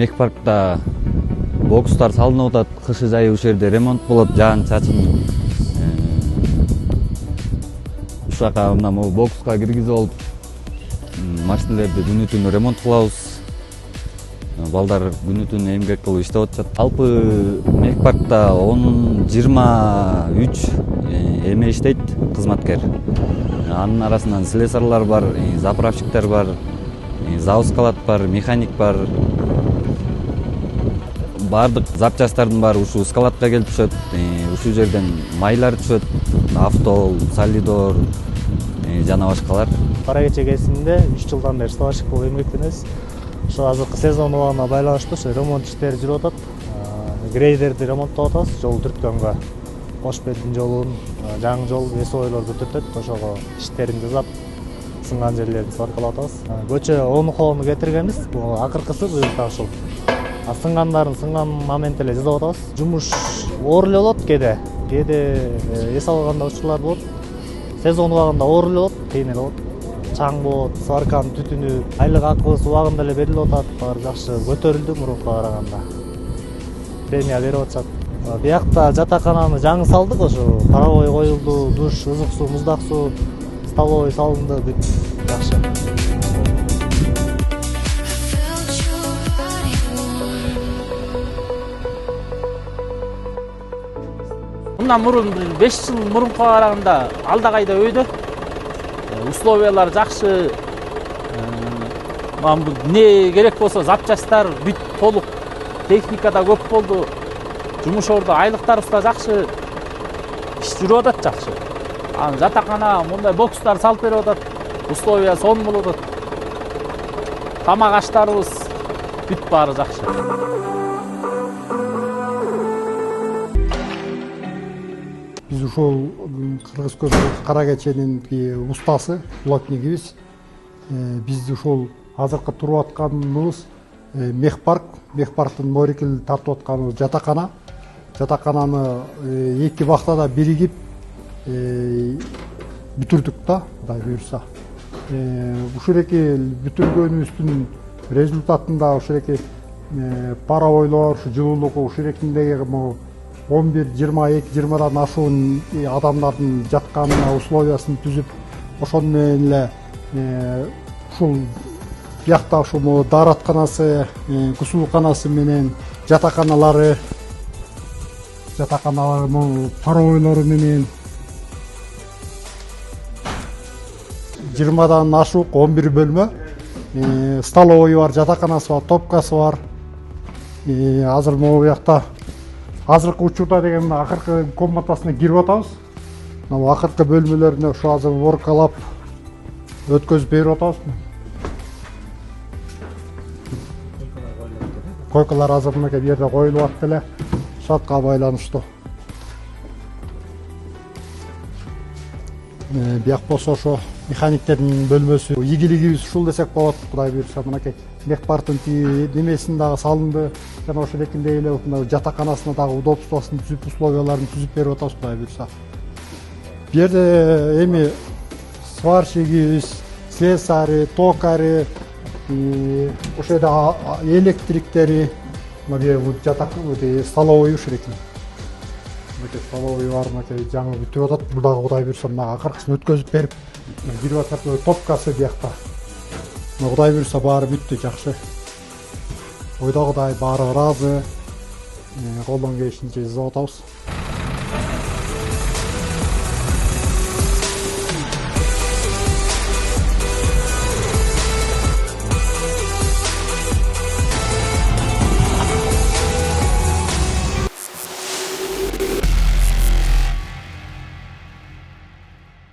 мех паркта бокстар салынып атат, кышы жайы ушул жерде ремонт болот, жаан чачын ушака мына могу бокска киргизип алып машиналерди күнү түнү ремонт кылабыз. Балдар күнү түнү эмгек кылып иштеп атышат. Алпы мех паркта 10-23 эме иштейт, кызматкер. Анын арасынан слесарлар бар, заправщиктер бар, завод-склад бар, механик бар. Бардык запчастардын баары ушул складка келип түшөт. Ушул жерден майлар түшөт, автол, солидор жана башкалар. Кара кече кезинде 3 жылдан бери сварщик болуп эмгектенебиз. Ошо азыркы сезон убагына байланыштуу ремонт иштери жүрүп атат. Грейдерди ремонттоп атабыз, жол түрткөнгө. Кош беттин жолун, жаңы жол, эсойлорду түртөт, ошого иштерин жасап, сынган жерлерди сваркалап атабыз. Көчө онухоону кетиргенбиз. Бул акыркысы буюрса ушул. Сынгандарын сынган момент эле жасап атабыз. Жумуш оор эле болот кээде эс алганда учурлар болот. Сезон убагында оор эле болот, кыйын эле болот. Чаң болот, сварканын түтүнү, айлык акыбыз убагында эле берилип атат, баары жакшы көтөрүлдү мурункуга караганда. Премия берип атышат. Биякта жатакананы жаңы салдык, ошо паровой коюлду, душ, ызык суу, муздак суу, столовый салынды, бүт жакшы. Мындан мурун 5 жыл мурункуга караганда алда кайда өйдө. Условиялар жакшы. Не керек болсо запчастар бүт толук, техника да көп болду. Жумуш орду айлыктарыбыз да жакшы. Иш жүрүп атат жакшы. Жатакана мындай бокстар салып берип атат. Условия сонун болуп атат. Тамак аштарыбыз бүт баары жакшы. Биз ушул Кыргыз көчө Кара кеченин устасы, плотнигибиз. Биз ушул азыркы туруп атканыбыз мех парктын морикил тартып атканыбыз жатакана. Жатакананы 2 бактада биригип бүтүрдүк да, Кудай буйрса. Ушул эки бүтүргөнүбүздүн результатында ушул эки паровойлор, жылуулук ушул экиндеги 11, 22, 20дан ашуун адамдардын жатканына условиясын түзүп, ошону менен эле ушул биякта ушул дааратканасы, кусулуканасы менен жатаканалары паровойлору менен 20дан ашук 11 бөлмө, столовой бар, жатаканасы бар, топкасы бар. Азыр могу биякта азыркы учурда деген акыркы комнатасына кирип атабыз. Мына акыркы бөлмөлөрүнө ушу азыр уборкалап өткөзүп берип атабыз. Койкалар азыр мынакей бу жерде коюлуп атты эле, шартка байланыштуу. Бияк болсо ошо механиктердин бөлмөсү, ийгилигибиз ушул десек болот. Кудай буйрса мынакей мех парктын немесин дагы салынды. Жана ошол экиндей эле жатаканасына дагы удобствосын түзүп, условияларын түзүп берип атабыз, Кудай буйрса. Бу жерде эми сварщигибиз, слесари, токари, ошол жерде электриктери, мына жатак столовой ушул экен. Мынакей столовой бар, мынакей жаңы бүтүп атат. Бул дагы Кудай буйрса мына акыркысын өткөзүп берип, кирип атат. Топкасы биякта. Кудай буйрса баары бүттү, жакшы. Ойдогудай баары ыраазы. Колдон келишинче жасап атабыз.